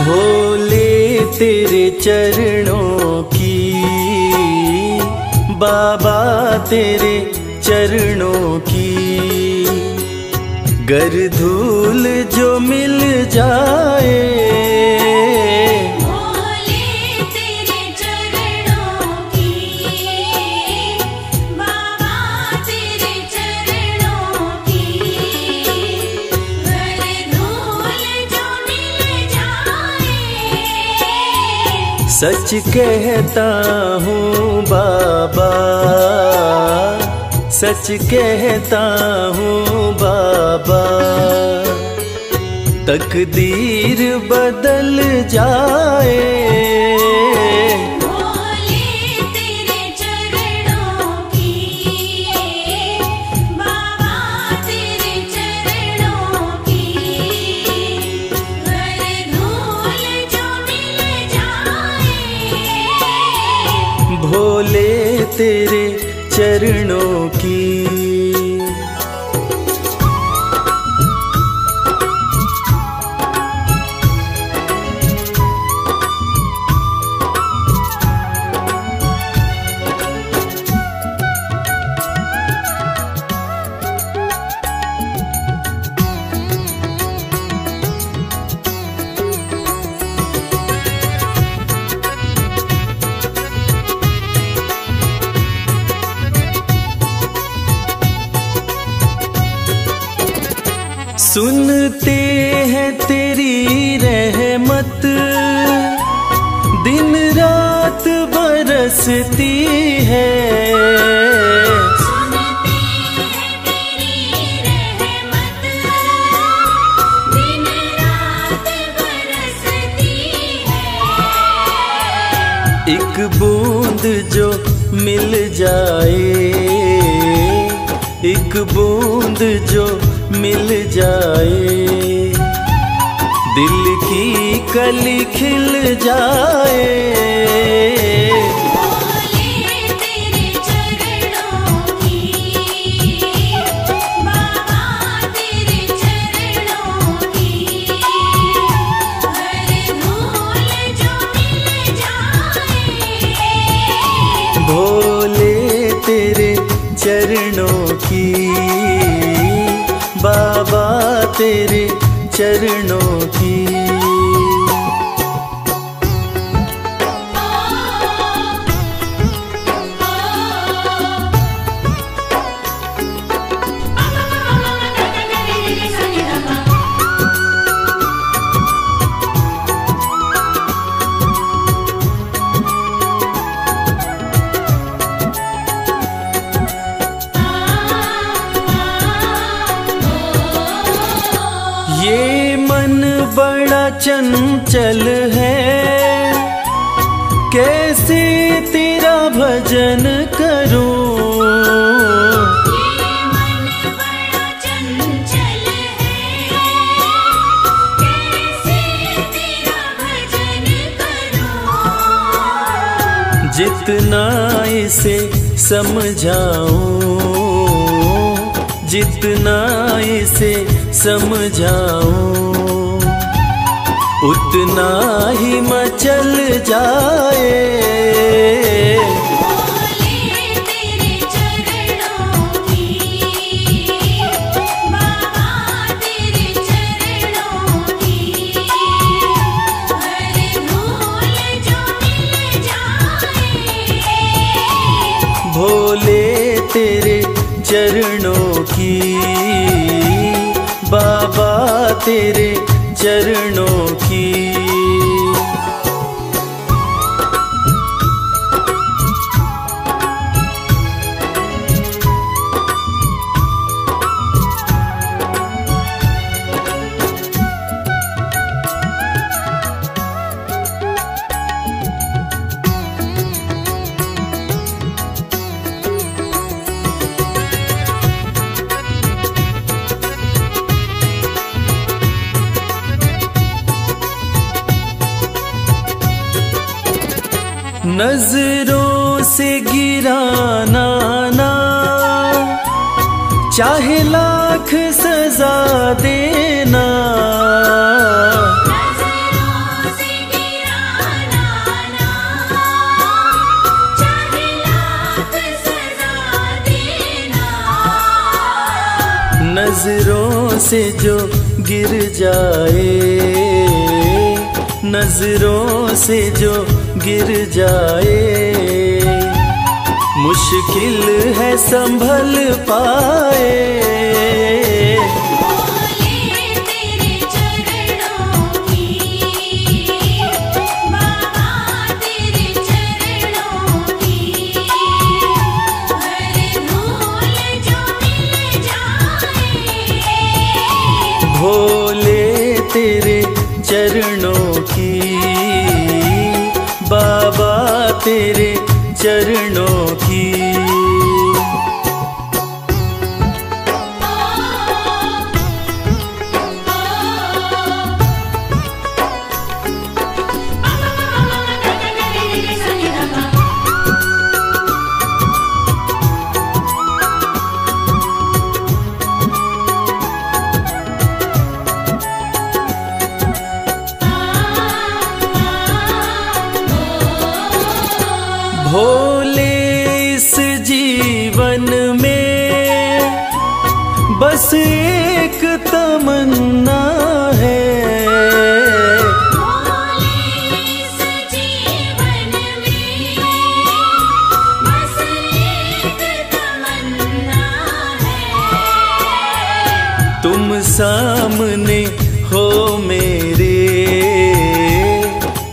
भोले तेरे चरणों की, बाबा तेरे चरणों की, गर धूल जो मिल जाए। भोले तेरे चरणों की, बाबा तेरे चरणों की, गर धूल जो मिल जाए। सच कहता हूँ बाबा, सच कहता हूँ बाबा, तकदीर बदल जाए। भोले तेरे चरणों की, बाबा तेरे चरणों की, गर धूल जो मिल जाए। भोले तेरे चरणों की। सुनते हैं तेरी रहमत, दिन रात बरसती है। सुनते हैं तेरी रहमत, दिन रात बरसती है। एक बूंद जो मिल जाए, एक बूंद जो मिल जाए, दिल की कली खिल जाए। भोले तेरे चरणों की, बाबा तेरे चरणों की, गर धूल जो मिल जाए। भोले तेरे चरणों की, बाबा तेरे चरणों की। ये मन बड़ा चंचल है, कैसे तेरा भजन करूं। ये मन बड़ा चंचल है, कैसे तेरा भजन करूं। जितना इसे समझाऊं, जितना इसे समझाऊं, उतना ही मचल जाए। भोले तेरे चरणों की, बाबा तेरे चरणों की, गर धूल जो मिल जाए। भोले तेरे चरणों की, बाबा तेरे चरणों की। नजरों से गिराना ना, चाहे लाख सजा देना। नजरों नजरों से जो गिर जाए, नजरों से जो गिर जाए, मुश्किल है संभल पाए। भोले तेरे चरणों की, बाबा तेरे चरणों की। भोले इस जीवन में बस एक तमन्ना है, भोले इस जीवन में बस एक तमन्ना है। तुम सामने हो मेरे,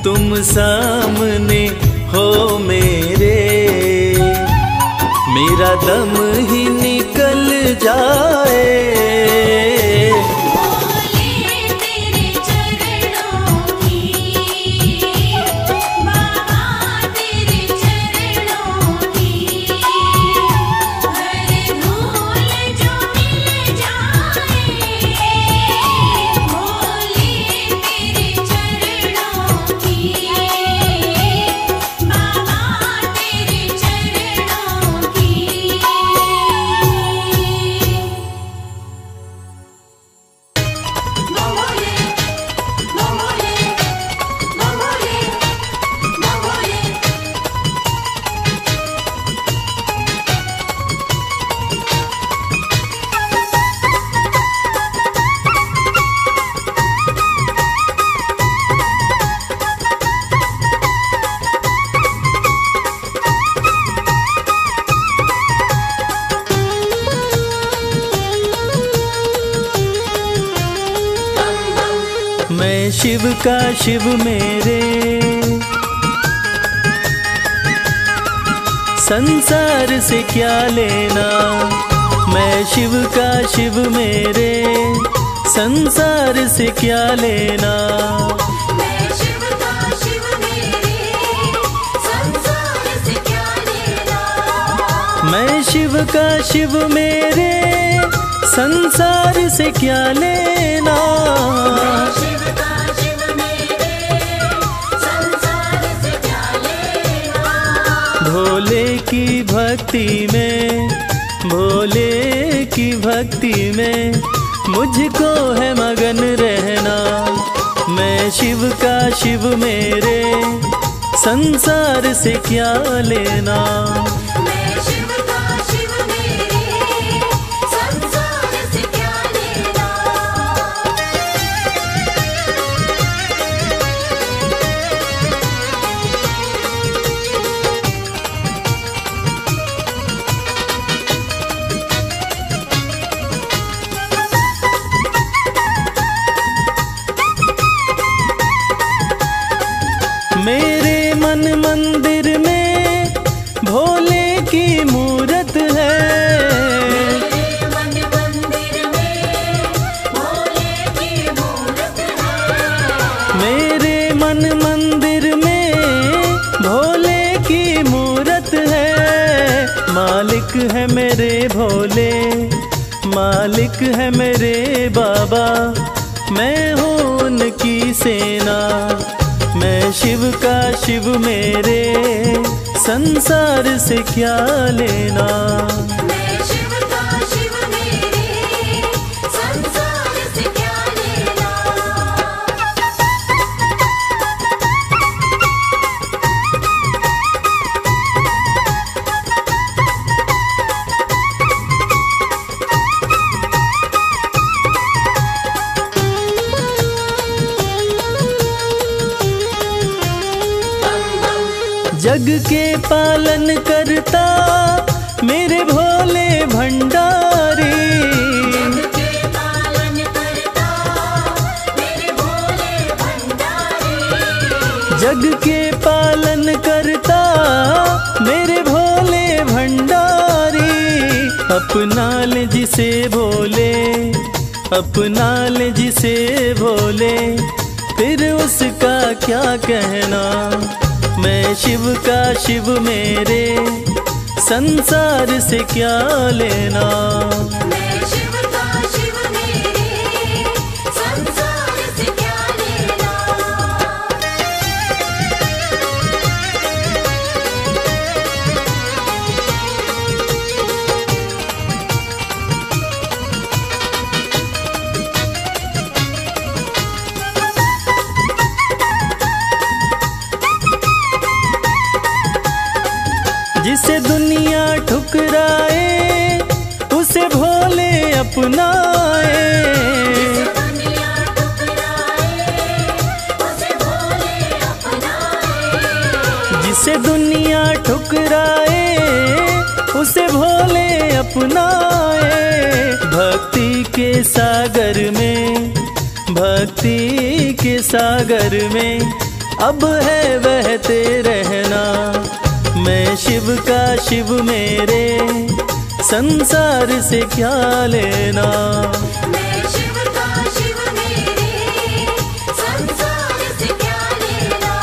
तुम सामने हो मेरे, मेरा दम ही निकल जाए। भोले तेरे चरणों की, बाबा तेरे चरणों की, हर धूल जो मिल जाए। भोले तेरे चरणों की, मैं शिव का शिव मेरे, संसार से क्या लेना। मैं शिव का शिव मेरे, संसार से क्या लेना। मैं शिव का शिव मेरे, संसार से क्या लेना। मैं शिव का शिव मेरे, संसार से क्या लेना। शिव का शिव मेरे, संसार से क्या लेना। भोले की भक्ति में, भोले की भक्ति में मुझको है मगन रहना। मैं शिव का शिव मेरे, संसार से क्या लेना। मैं शिव का शिव मेरे, संसार से क्या लेना। मेरे मन मंदिर में भोले की मूरत है। मेरे मन मंदिर में भोले की मूरत है। मेरे मन मंदिर में भोले की मूरत है। मालिक है मेरे भोले, मालिक है मेरे बाबा, मैं हूँ उनकी सेना। मैं शिव का शिव मेरे, संसार से क्या लेना। मैं शिव का शिव मेरे, संसार से क्या लेना। जग के पालन करता मेरे भोले भंडारी। जग के पालन करता मेरे भोले भंडारी। जग के पालन करता मेरे भोले भंडारी। अपना ले जिसे भोले, अपना ले जिसे भोले, फिर उसका क्या कहना। मैं शिव का शिव मेरे, संसार से क्या लेना। मैं शिव का शिव मेरे, संसार से क्या लेना। जिसे दुनिया ठुकराए उसे भोले अपनाए। दुनिया ठुकराए उसे भोले अपनाए। जिसे दुनिया ठुकराए उसे भोले अपनाए। भक्ति के सागर में, भक्ति के सागर में अब है बहते रहना। मैं शिव का शिव मेरे, संसार से क्या लेना। मैं शिव का शिव मेरे, संसार से क्या लेना।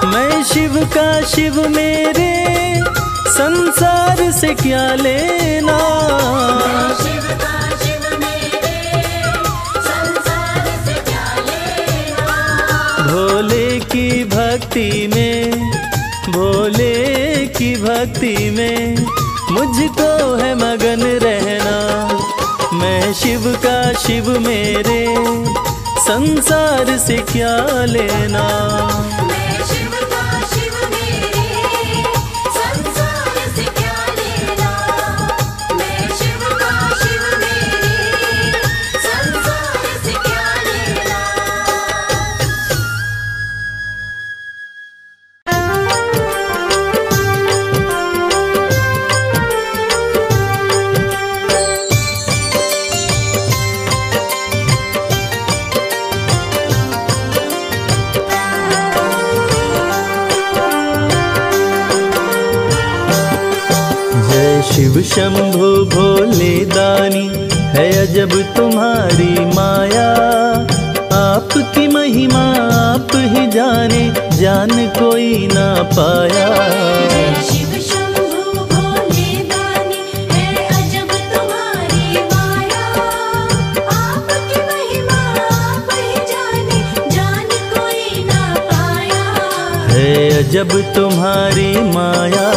मैं शिव का शिव मेरे, संसार से क्या लेना। मैं शिव का शिव मेरे, संसार से क्या लेना। भोले की भक्ति में, भोले की भक्ति में मुझको है मगन रहना। मैं शिव का शिव मेरे, संसार से क्या लेना। मैं शिव का शिव मेरे, संसार से क्या लेना। मैं शिव का शिव मेरे, संसार से क्या लेना। शिव शंभु भोले दानी है अजब तुम्हारी माया। आपकी महिमा आप ही जाने, जान कोई ना पाया। शिव शंभु भोले दानी है अजब तुम्हारी माया। आपकी महिमा आप ही जाने, जान कोई ना पाया। है अजब तुम्हारी माया।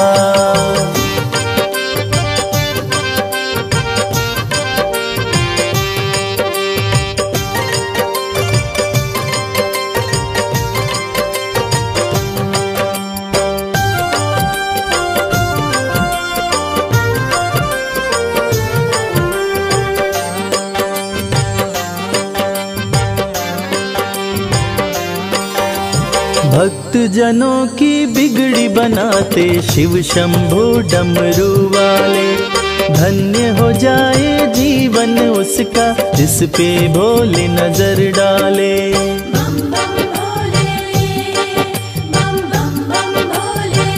भक्त जनों की बिगड़ी बनाते शिव शंभु डमरू वाले। धन्य हो जाए जीवन उसका जिस पे भोले नजर डाले। बम बम भोले, बम बम बम भोले।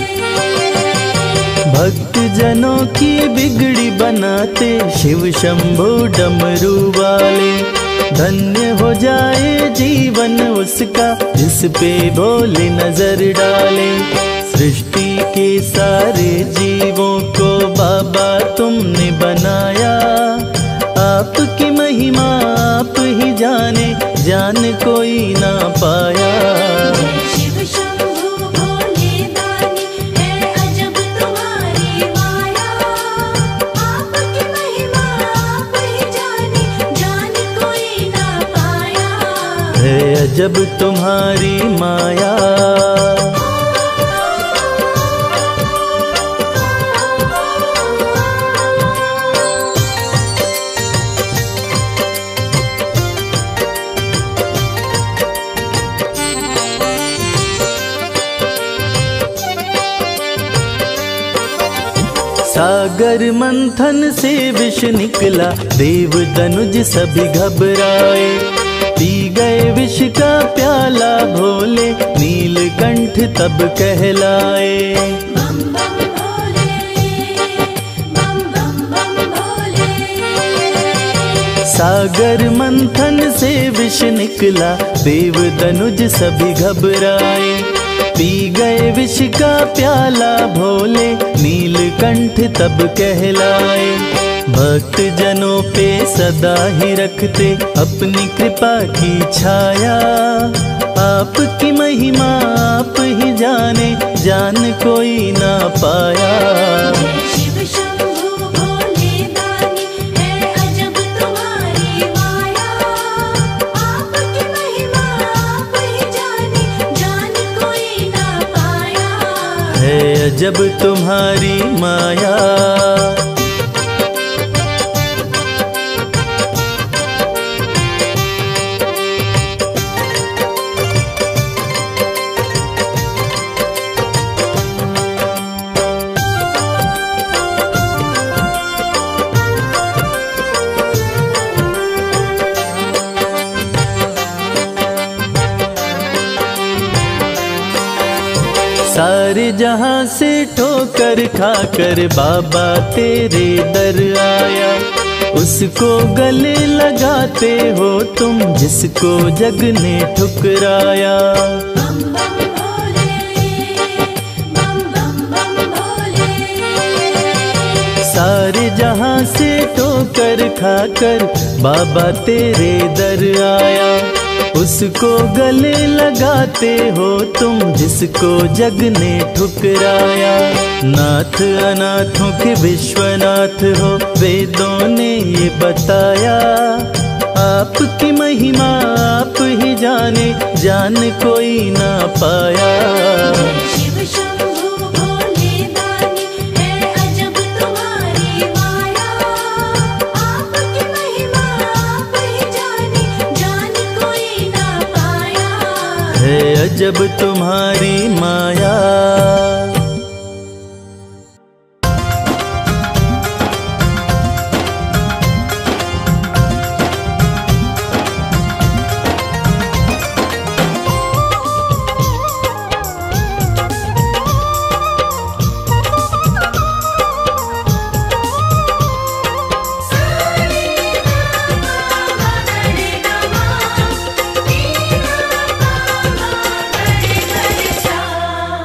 भक्त जनों की बिगड़ी बनाते शिव शंभु डमरू वाले। धन्य हो जाए जीवन उसका जिस पे भोले नजर डाले। सृष्टि के सारे जीवों को बाबा तुमने बनाया। आपकी महिमा आप ही जाने, जान कोई ना पाया। शिव शंभु भोले दानी है अजब तुम्हारी माया। आपकी महिमा आप ही जाने, जान कोई ना पाया। है अजब तुम्हारी माया। सागर मंथन से विष निकला, देव दनुज सभी घबराए। पी गए विष का प्याला भोले, नीलकंठ तब कहलाए। बम बम भोले, बम बम बम भोले। सागर मंथन से विष निकला, देव दनुज सभी घबराए। पी गए विष का प्याला भोले, नीलकंठ तब कहलाए। भक्त जनों पे सदा ही रखते अपनी कृपा की छाया। आपकी महिमा आप ही जाने, जान कोई ना पाया। शिव शंभु भोले दानी, है अजब तुम्हारी माया। आपकी महिमा आप ही जाने, जान कोई ना पाया। है अजब तुम्हारी माया। सारे जहां से ठोकर खाकर बाबा तेरे दर आया। उसको गले लगाते हो तुम, जिसको जग ने ठुकराया। बम बम भोले, बम बम बम भोले। सारे जहां से ठोकर खाकर बाबा तेरे दर आया। उसको गले लगाते हो तुम, जिसको जग ने ठुकराया। नाथ अनाथों के विश्वनाथ हो, वेदों ने ये बताया। आपकी महिमा आप ही जाने, जान कोई ना पाया। शिव शंभु भोले दानी, है अजब तुम्हारी माया। आपकी महिमा आप ही जाने, जान कोई ना पाया। है अजब तुम्हारी माया।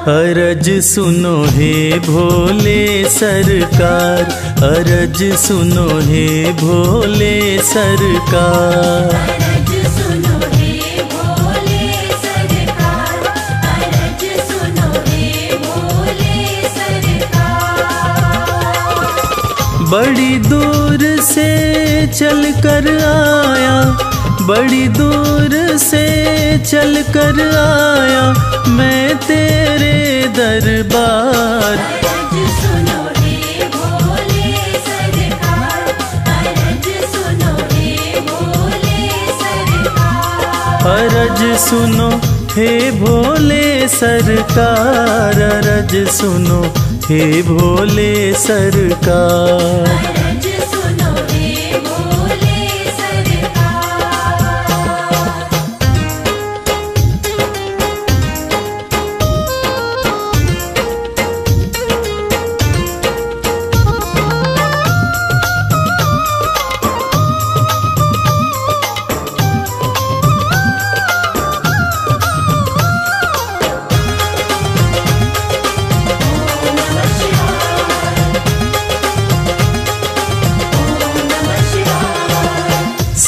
अरज सुनो हे भोले सरकार, अरज सुनो हे भोले सरकार। अरज सुनो हे भोले सरकार, अरज सुनो हे भोले सरकार। बड़ी दूर से चल कर आया, बड़ी दूर से चल कर आया मैं तेरे दरबार। अरज सुनो हे भोले सरकार, अरज सुनो हे भोले सरकार। अरज सुनो हे भोले सरकार, अरज सुनो हे भोले सरकार। अरज सुनो हे भोले सरकार।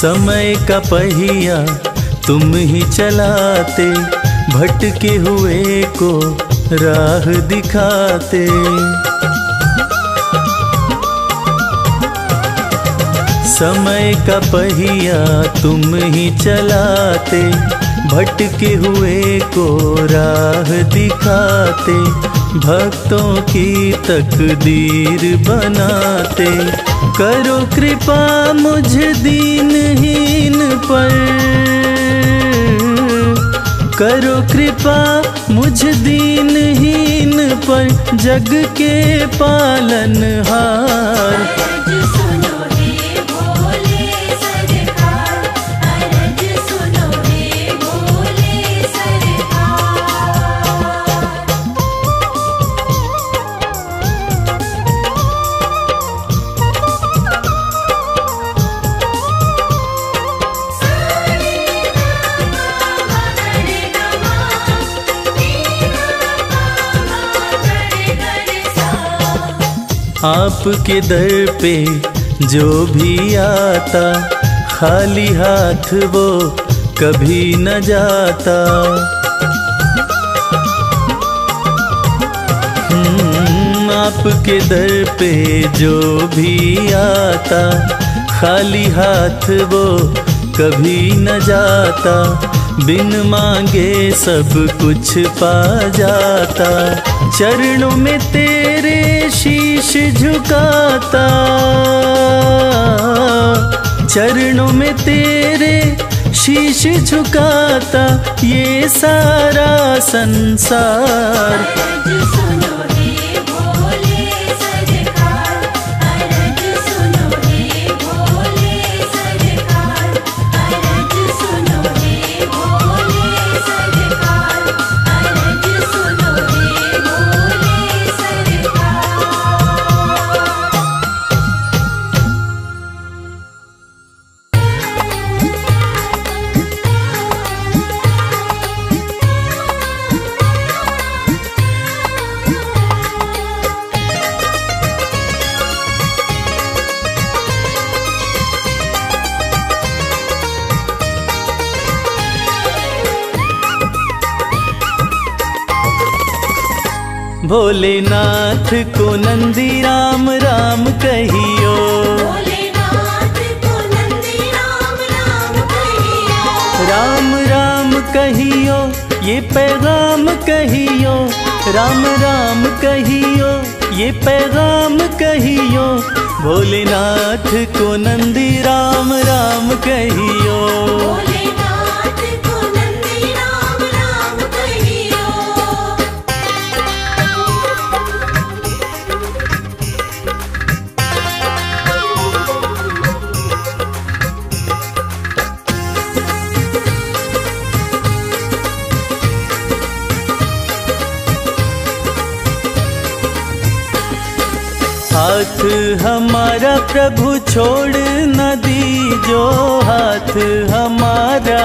समय का पहिया तुम ही चलाते, भटके हुए को राह दिखाते। समय का पहिया तुम ही चलाते, भटके हुए को राह दिखाते। भक्तों की तकदीर बनाते, करो कृपा मुझ दीनहीन पर, करो कृपा मुझ दीनहीन पर जग के पालनहार। अरज सुनो हे भोले सरकार, अरज सुनो हे भोले सरकार। आपके दर पे जो भी आता, खाली हाथ वो कभी न जाता। आपके दर पे जो भी आता, खाली हाथ वो कभी न जाता। बिन मांगे सब कुछ पा जाता। चरणों में तेरे शीश झुकाता, चरणों में तेरे शीश झुकाता ये सारा संसार। अरज सुनो हे भोले सरकार, अरज सुनो हे भोले सरकार, अरज सुनो हे भोले सरकार, अरज सुनो हे भोले सरकार। भोलेनाथ को नंदी राम राम कहियो, भोलेनाथ को नंदी राम राम कहियो, राम राम कहियो ये पैगाम कहियो, राम राम कहियो ये पैगाम कहियो। भोलेनाथ को नंदी राम राम कहियो। भोलेनाथ को नंदी राम राम कहियो। हाथ हमारा प्रभु छोड़ न दीजो, हाथ हमारा,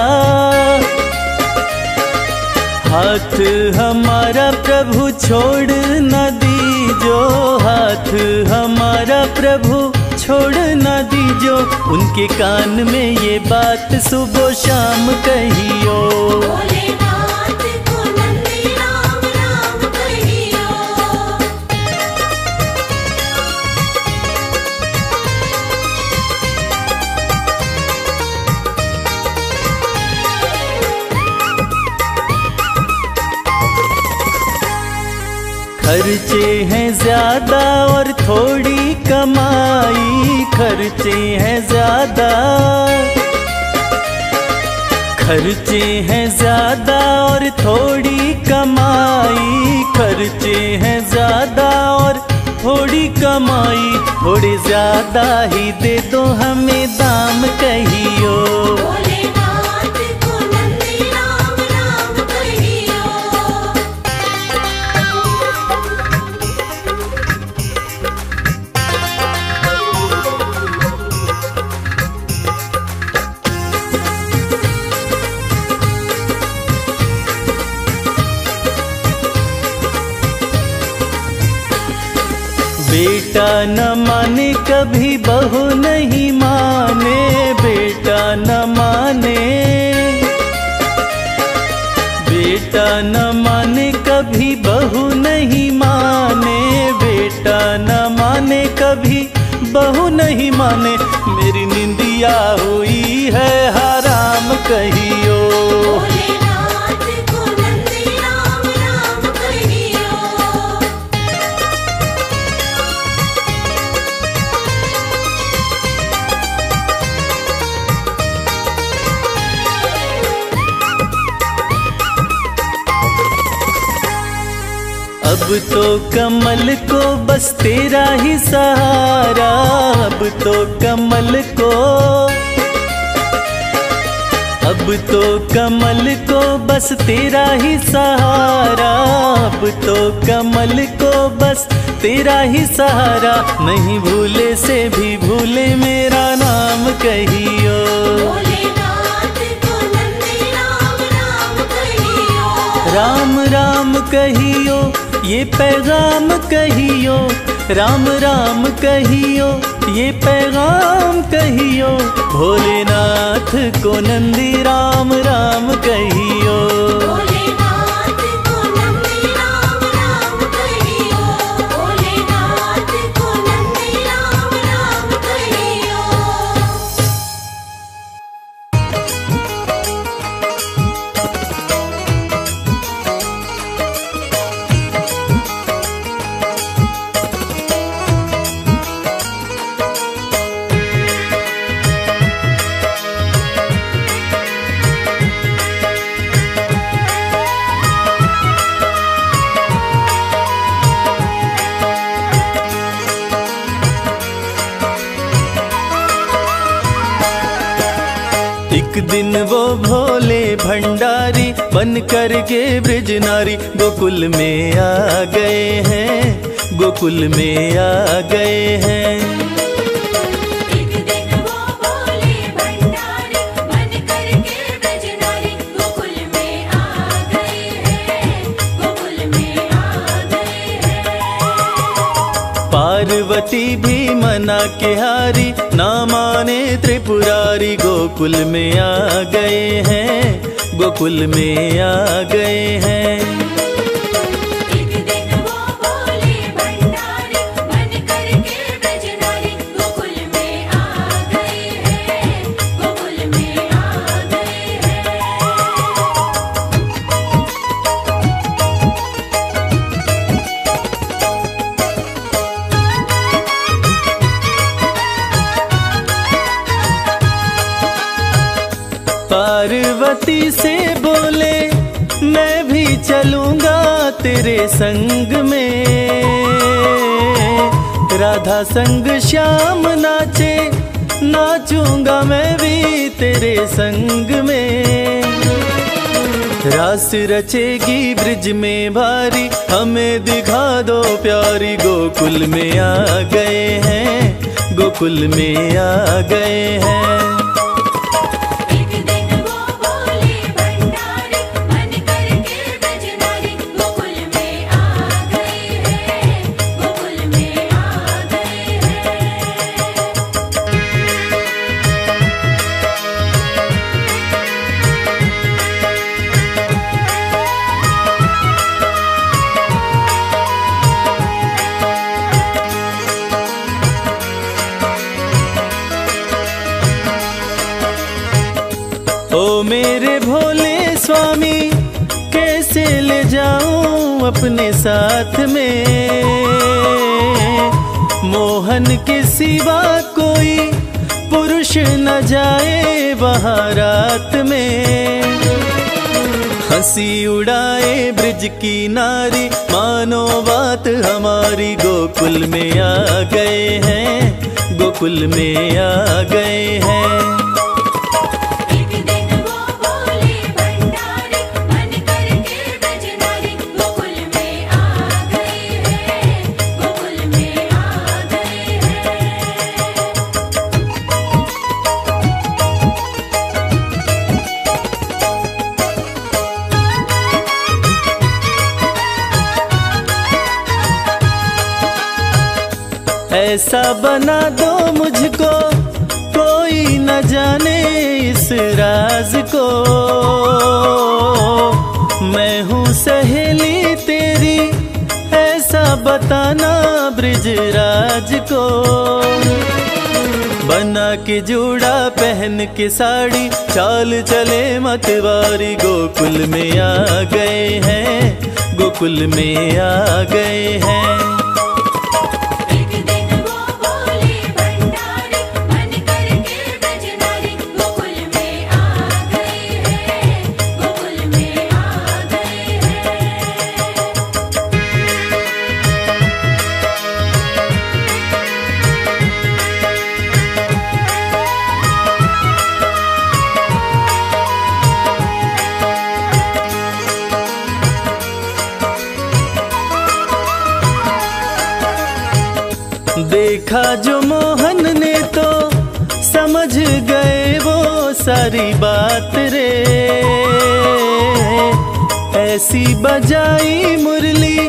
हाथ हमारा प्रभु छोड़ न दीजो, हाथ हमारा प्रभु छोड़ न दीजो। उनके कान में ये बात सुबह शाम कहियो। भोलेनाथ को नंदी राम राम कहियो। खर्चे हैं ज्यादा और थोड़ी कमाई, खर्चे हैं ज्यादा, खर्चे हैं ज्यादा और थोड़ी कमाई, खर्चे हैं ज्यादा और थोड़ी कमाई। थोड़े ज्यादा ही दे दो हमें दाम कहियो। भोलेनाथ को नंदी राम राम कहियो। बेटा न माने कभी बहू नहीं माने, बेटा न माने, बेटा न माने कभी बहू नहीं माने, बेटा न माने कभी बहू नहीं माने। मेरी निंदिया हुई है हराम कहियो। भोलेनाथ को नंदी राम राम कहियो। अब तो कमल को बस तेरा ही सहारा, अब तो कमल को, अब तो कमल को बस तेरा ही सहारा, अब तो कमल को बस तेरा ही सहारा। नहीं भूले से भी भूले मेरा नाम कहियो, भोलेनाथ को नंदी राम राम कहियो, राम राम कहियो, ये पैगाम कहियो, राम राम कहियो, ये पैगाम कहियो। भोलेनाथ को नंदी राम राम कहियो, भोलेनाथ को नंदी राम राम कहियो, भोलेनाथ को नंदी राम राम कहियो। एक दिन वो भोले भंडारी बन कर के ब्रज नारी गोकुल में आ गए हैं, गोकुल में आ गए हैं। एक दिन वो भोले भंडारी बन कर के ब्रज नारी गोकुल में आ गए हैं, गोकुल में आ गए हैं। पार्वती भी मना के हारी, ना माने त्रिपुरारी गोकुल में आ गए हैं, गोकुल में आ गए हैं। एक दिन वो भोले भंडारी बन कर के ब्रज नारी गोकुल में आ गए हैं, गोकुल में आ गए हैं। पार्वती से बोले मैं भी चलूंगा तेरे संग में, राधा संग श्याम नाचे, नाचूंगा मैं भी तेरे संग में। रास रचेगी ब्रिज में भारी, हमें दिखा दो प्यारी गोकुल में आ गए हैं, गोकुल में आ गए हैं। एक दिन वो भोले भंडारी बन कर के ब्रज नारी गोकुल में आ गए हैं, गोकुल में आ गए हैं। ओ मेरे भोले स्वामी कैसे ले जाऊं अपने साथ में, मोहन के सिवा कोई पुरुष न जाए वहाँ रात में। हंसी उड़ाए ब्रिज की नारी, मानो बात हमारी गोकुल में आ गए हैं, गोकुल में आ गए हैं। एक दिन वो भोले भंडारी बन कर के ब्रज नारी गोकुल में आ गए हैं, गोकुल में आ गए हैं। ऐसा बना दो मुझको कोई न जाने इस राज को, मैं हूँ सहेली तेरी ऐसा बताना ब्रिजराज को। बना के जूड़ा पहन के साड़ी, चाल चले मतवारी गोकुल में आ गए हैं, गोकुल में आ गए हैं। एक दिन वो भोले भंडारी बन कर के ब्रज नारी गोकुल में आ गए हैं, गोकुल में आ गए हैं। देखा जो मोहन ने तो समझ गए वो सारी बात रे। ऐसी बजाई मुरली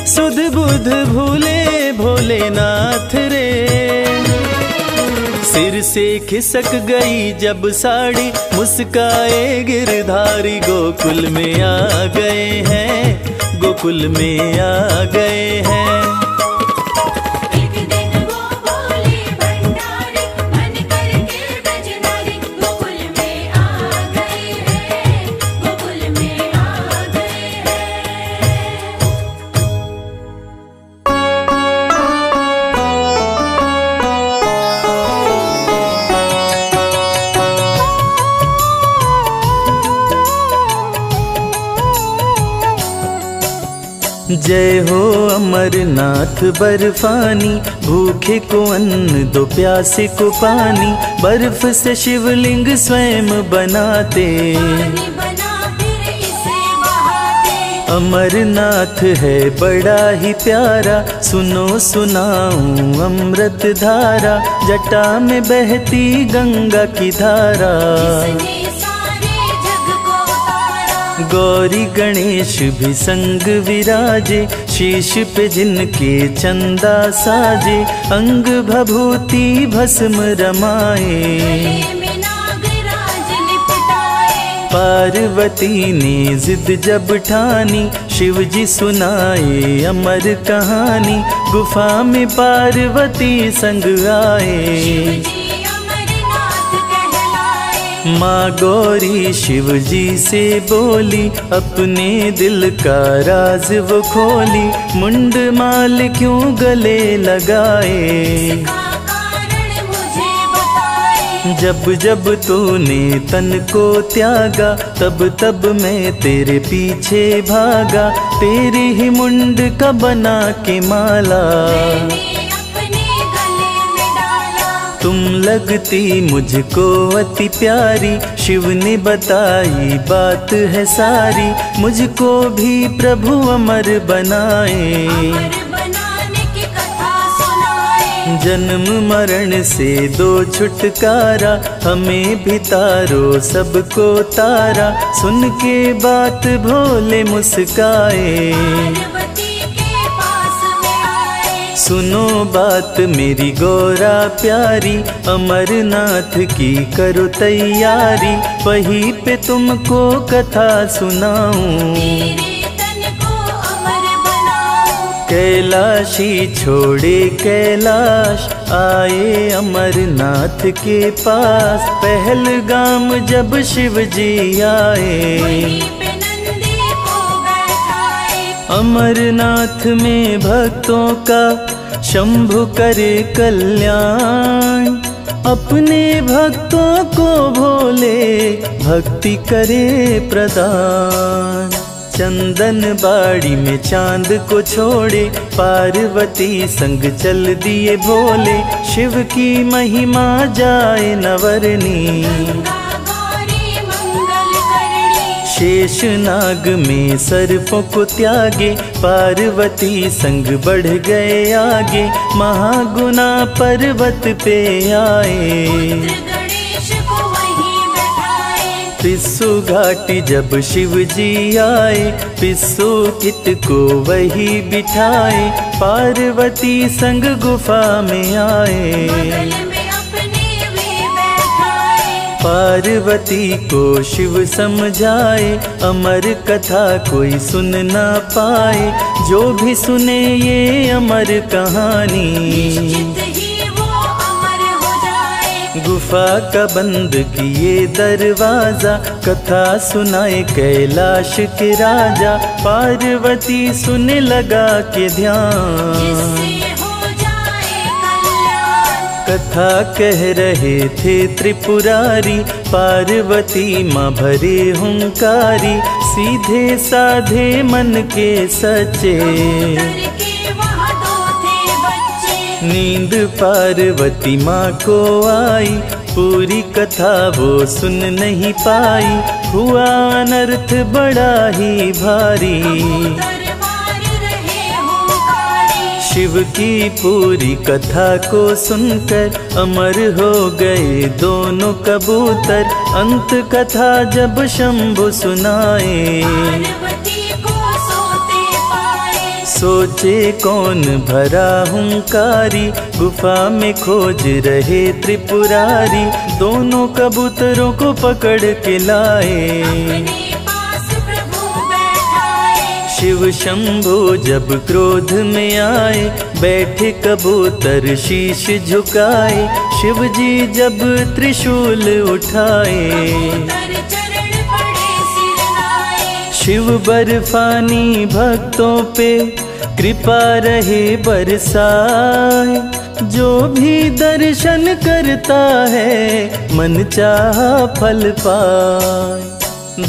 सुध बुध भूले भोलेनाथ रे। सिर से खिसक गई जब साड़ी मुस्काए गिरधारी गोकुल में आ गए हैं, गोकुल में आ गए हैं। एक दिन वो बोले भंडारी मन करके ब्रजनारी गोकुल में आ गए हैं, गोकुल में आ गए हैं। जय हो अमरनाथ बर्फानी, भूखे को अन्न दो प्यासे को पानी। बर्फ से शिवलिंग स्वयं बनाते, पानी बना फिर इसे बहाते। अमरनाथ है बड़ा ही प्यारा, सुनो सुनाऊं अमृत धारा। जटा में बहती गंगा की धारा, जिसने सारे जग को उतारा। गौरी गणेश भी संग विराजे, शीश पे जिनके चंदा साजे। अंग भभूति भस्म रमाए, गले में नागराज लिपटाए। पार्वती ने जिद जब ठानी, शिव जी सुनाए अमर कहानी। गुफा में पार्वती संग आए, शिवजी अमरनाथ कहलाए। माँ गौरी शिव जी से बोली, अपने दिल का राज वो खोली। मुंड माल क्यों गले लगाए, का कारण मुझे बताए। जब जब तूने तन को त्यागा, तब तब मैं तेरे पीछे भागा। तेरी ही मुंड का बना के माला, मैंने अपने गले में डाला। तुम लगती मुझको अति प्यारी। शिव ने बताई बात है सारी, मुझको भी प्रभु अमर बनाए। अमर बनाने की कथा सुनाए। जन्म मरण से दो छुटकारा, हमें भी तारो सबको तारा। सुन के बात भोले मुस्काए, पार्वती के पास में आए। सुनो बात मेरी गौरा प्यारी। अमरनाथ की करो तैयारी, वहीं पे तुमको कथा सुनाऊं। तेरे तन को अमर बनाऊं। कैलाशी छोड़े कैलाश, आए अमरनाथ के पास। पहलगाम जब शिव जी आए, वहीं पे नंदी को बैठाए। अमरनाथ में भक्तों का शंभु करे कल्याण। अपने भक्तों को भोले भक्ति करे प्रदान। चंदन बाड़ी में चांद को छोड़े, पार्वती संग चल दिए भोले। शिव की महिमा जाए नवरनी, गंगा गौरी मंगल करणी। शेष नाग में सर्पों को त्यागे, पार्वती संग बढ़ गए आगे। महागुना पर्वत पे आए, पुत्र गणेश को वहीं बैठाए। पिस्सू घाटी जब शिव जी आए, पिस्सू कित को वही बिठाए। पार्वती संग गुफा में आए, बगल में अपने वे बैठाए। पार्वती को शिव समझाए। अमर कथा कोई सुन ना पाए, जो भी सुने ये अमर कहानी। निश्चित ही वो अमर हो जाए। गुफा का बंद किए दरवाजा, कथा सुनाए कैलाश के राजा। पार्वती सुने लगा के ध्यान, जिससे हो जाए कल्याण। कथा कह रहे थे त्रिपुरारी। पार्वती माँ भरे हुंकारी, सीधे साधे मन के सच्चे। करके वहाँ दो थे बच्चे। नींद पार्वती माँ को आई, पूरी कथा वो सुन नहीं पाई। हुआ अनर्थ बड़ा ही भारी, कबूतर मार रहे हुंकारी। शिव की पूरी कथा को सुनकर अमर हो गए दोनों कबूतर। अंत कथा जब शंभु सुनाए, पार्वती को सोते पाए। सोचे कौन भरा हुंकारी, गुफा में खोज रहे त्रिपुरारी। दोनों कबूतरों को पकड़ के लाए, अपने पास प्रभु बैठाए। शिव शंभु जब क्रोध में आए, बैठे कबूतर शीश झुकाए। शिव जी जब त्रिशूल उठाए, कबूतर चरण पड़े सिर नाए। शिव बर्फानी भक्तों पे कृपा रहे बरसाए। जो भी दर्शन करता है, मन चाहा फल पाए।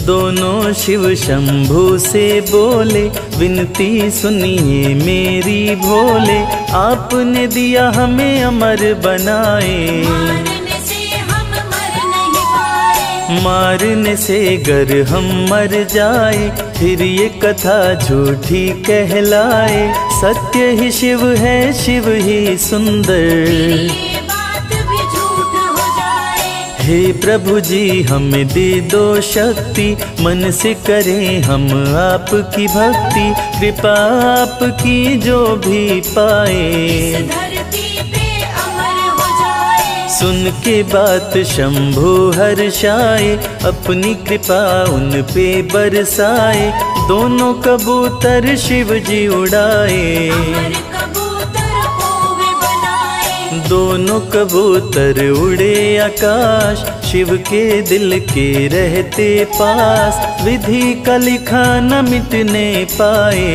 दोनों शिव शंभु से बोले, विनती सुनिए मेरी भोले। आपने दिया हमें अमर बनाए, मारने से हम मर नहीं पाए। मारने से गर हम मर जाए, फिर ये कथा झूठी कहलाए। सत्य ही शिव है, शिव ही सुंदर। ये बात भी झूठ हो जाए। हे प्रभु जी हमें दे दो शक्ति, मन से करें हम आपकी भक्ति। कृपा आपकी जो भी पाए, इस धरती पे अमर हो जाए। सुन के बात शंभु हर्षाए, अपनी कृपा उन पे बरसाए। दोनों कबूतर शिव जी उड़ाए, अमर कबूतर होवे बनाए। दोनों कबूतर उड़े आकाश। शिव के दिल के रहते पास, विधि का लिखा न मिटने पाए।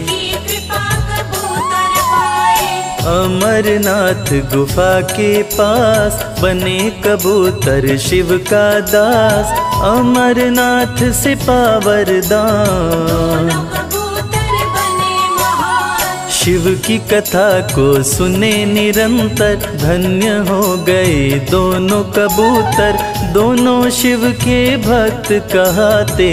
की कृपा कबूतर पाए। अमरनाथ गुफा के पास, बने कबूतर शिव का दास। अमरनाथ से पावर दान, कबूतर बने महान। शिव की कथा को सुने निरंतर। धन्य हो गए दोनों कबूतर, दोनों शिव के भक्त कहते।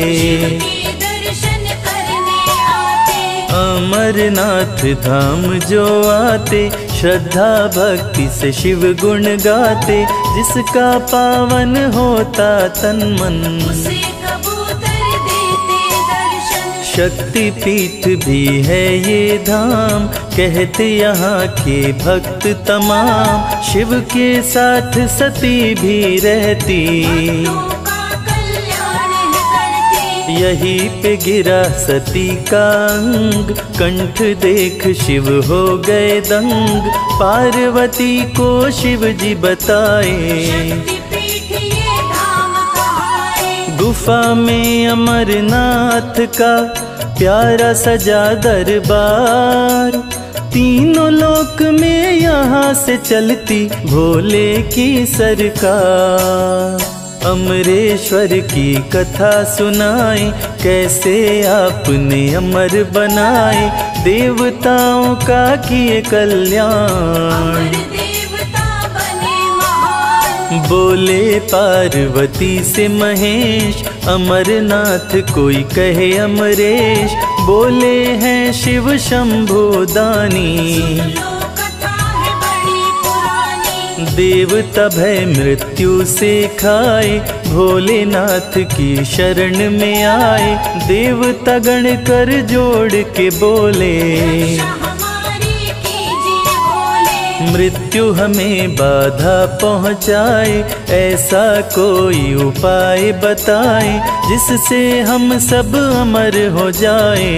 के दर्शन करने आते। अमरनाथ धाम जो आते, श्रद्धा भक्ति से शिव गुण गाते। जिसका पावन होता तन मन, उसे कबूतर देते दर्शन। शक्ति पीठ भी है ये धाम, कहते यहाँ के भक्त तमाम। शिव के साथ सती भी रहती, भक्तों का कल्याण है करती। यहीं पे गिरा सती का अंग। कंठ देख शिव हो गए दंग, पार्वती को शिव जी बताए। शक्तिपीठ ये धाम कहाए। गुफा में अमरनाथ का प्यारा सजा दरबार। तीनों लोक में यहाँ से चलती भोले की सरकार। अमरेश्वर की कथा सुनाए, कैसे आपने अमर बनाए। देवताओं का किए कल्याण, अमर देवता बने महान। बोले पार्वती से महेश। अमरनाथ कोई कहे अमरेश, बोले हैं शिव शंभु दानी। लो कथा है बड़ी पुरानी। देवता भय मृत्यु से खाए, भोलेनाथ की शरण में आए। देवता गण कर जोड़ के बोले, रक्षा हमारी कीजिए भोले। मृत्यु हमें बाधा पहुँचाए। ऐसा कोई उपाय बताए, जिससे हम सब अमर हो जाए।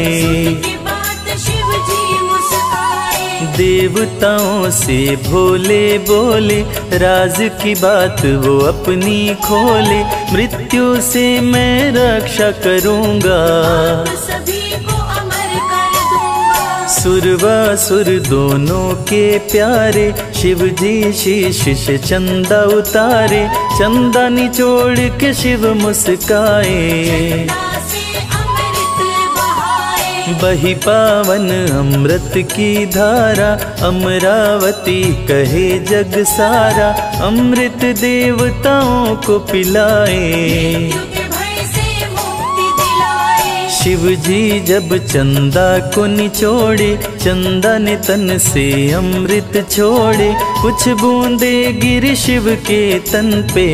की बात शिव जी मुस्काए। देवताओं से भोले बोले, राज की बात वो अपनी खोले। मृत्यु से मैं रक्षा करूँगा, आप सभी को अमर कर दूंगा। सुरवासुर दोनों के प्यारे। शिव जी शीश से चंदा उतारे, चंदा निचोड़ के शिव मुस्काए। चंदा से अमृत बहाए। बही पावन अमृत की धारा, अमरावती कहे जग सारा। अमृत देवताओं को पिलाए, मृत्यु के भय से मुक्ति दिलाए। शिव जी जब चंदा को निचोड़े, चंदा ने तन से अमृत छोड़े, कुछ बूंदे गिर शिव के तन पे,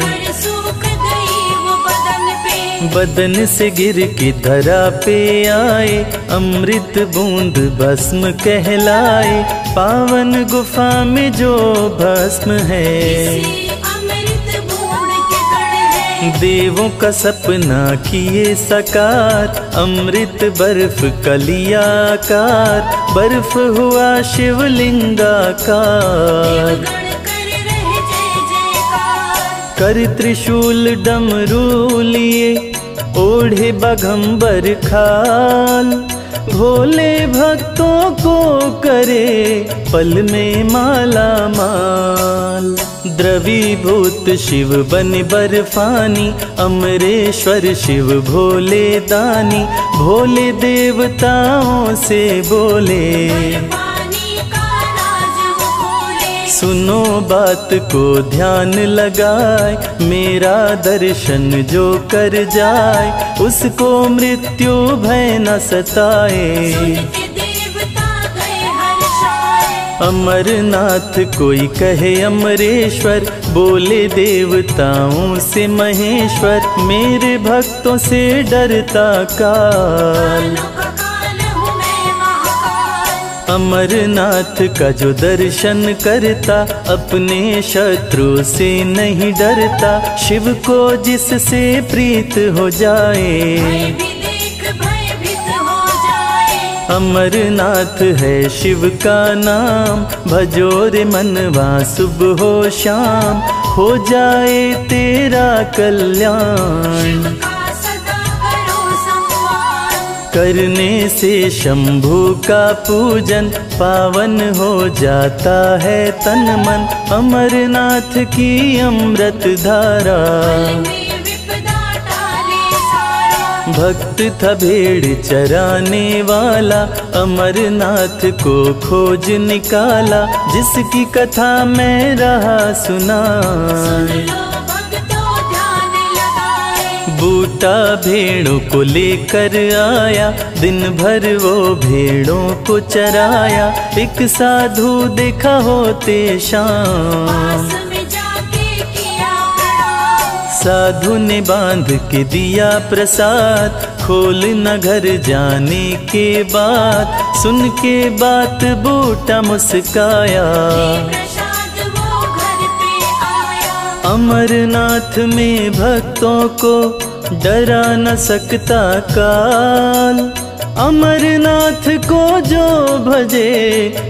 कर सूख गई वो बदन पे, बदन से गिर के धरा पे आए, अमृत बूंद भस्म कहलाए, पावन गुफा में जो भस्म है, इसी अमृत बूंद के कण है। देवों का सपना किए साकार, अमृत बर्फ कलियाकार, बर्फ हुआ शिवलिंगाकार, गण कर रहे जय जयकार, कर त्रिशूल डमरू लिए, ओढ़े बाघंबर खाल, भोले भक्तों को करे पल में माला माल। द्रवीभूत शिव बन बर्फानी, अमरेश्वर शिव भोले दानी, भोले देवताओं से बोले, पानी का राज वो खोले, सुनो बात को ध्यान लगाए, मेरा दर्शन जो कर जाए, उसको मृत्यु भय न सताए। सुन के देवता गए हर्षाए, अमरनाथ कोई कहे अमरेश्वर, बोले देवताओं से महेश्वर, मेरे भक्तों से डरता काल। कालों का काल हूँ मैं महाकाल, अमरनाथ का जो दर्शन करता, अपने शत्रु से नहीं डरता, शिव को जिससे प्रीत हो जाए, भय भी देख भयभीत हो जाए। अमरनाथ है शिव का नाम, भजो रे मनवा सुबह हो शाम, हो जाए तेरा कल्याण। का सदा करो सम्मान, करने से शंभू का पूजन, पावन हो जाता है तन मन, अमरनाथ की अमृत धारा। में विपदा टाले सारा, भक्त था भेड़ चराने वाला, अमरनाथ को खोज निकाला, जिसकी कथा मैं रहा सुना। लो भक्तों ध्यान लगाए, बूटा भेड़ों को लेकर आया, दिन भर वो भेड़ों को चराया, एक साधु देखा होते शाम, पास में जाके किया प्रणाम। साधु ने बांध के दिया प्रसाद, खोल न घर जाने के बाद, सुन के बात बूटा मुस्काया, प्रसाद वो घर पे आया, अमरनाथ में भक्तों को डरा न सकता काल, अमरनाथ को जो भजे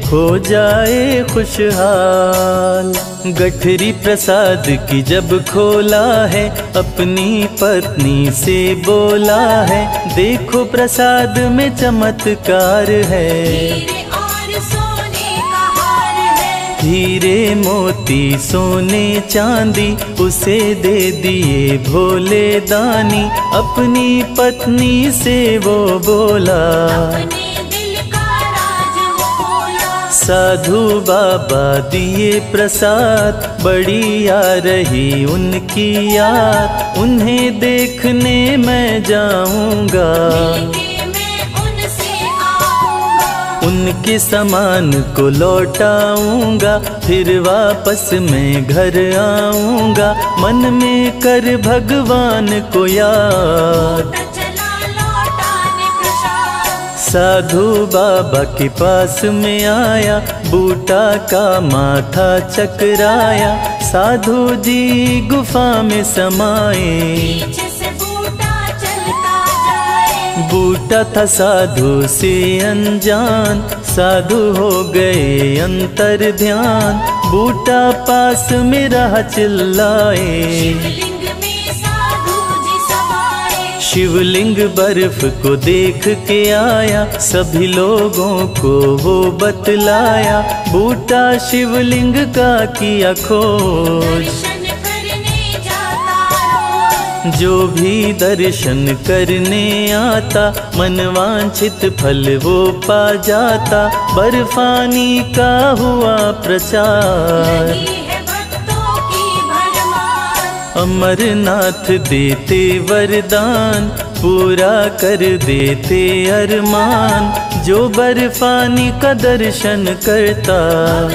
हो जाए खुशहाल। गठरी प्रसाद की जब खोला है, अपनी पत्नी से बोला है, देखो प्रसाद में चमत्कार है, हीरे और सोने का हार है, हीरे मोती सोने चांदी उसे दे दिए भोले दानी, अपनी पत्नी से वो बोला, अपने दिल का राज वो बोला। साधु बाबा दिए प्रसाद, बड़ी आ रही उनकी याद, उन्हें देखने मैं जाऊंगा, मिलके मैं उनसे आऊंगा, उनके सामान को लौटाऊंगा, फिर वापस मैं घर आऊंगा, मन में कर भगवान को याद। चला लौटाने प्रसाद, साधु बाबा के पास में आया, बूटा का माथा चकराया, साधु जी गुफा में समाए, पीछे से बूटा चलता जाए, बूटा था साधु से अनजान, साधु हो गए अंतर ध्यान, बूटा पास में रहा चिल्लाए, शिवलिंग में साधु जी समाए, शिवलिंग बर्फ को देख के आया, सभी लोगों को वो बतलाया, बूटा शिवलिंग का किया खोज, दर्शन करने जाता रोज, जो भी दर्शन करने आता, मनवांछित फल वो पा जाता, बर्फानी का हुआ प्रचार। लगी है भक्तों की भरमार, अमरनाथ देते वरदान, पूरा कर देते अरमान। जो बर्फानी का दर्शन करता,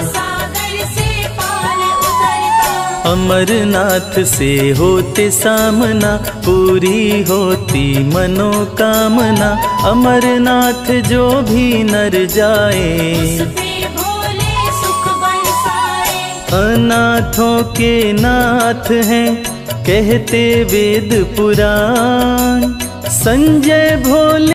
सागर से पार उतरता। अमरनाथ से होते सामना, पूरी होती मनोकामना। अमरनाथ जो भी नर जाए, उसपे भोले सुख बरसाए। अनाथों के नाथ हैं कहते वेद पुराण। संजय भोले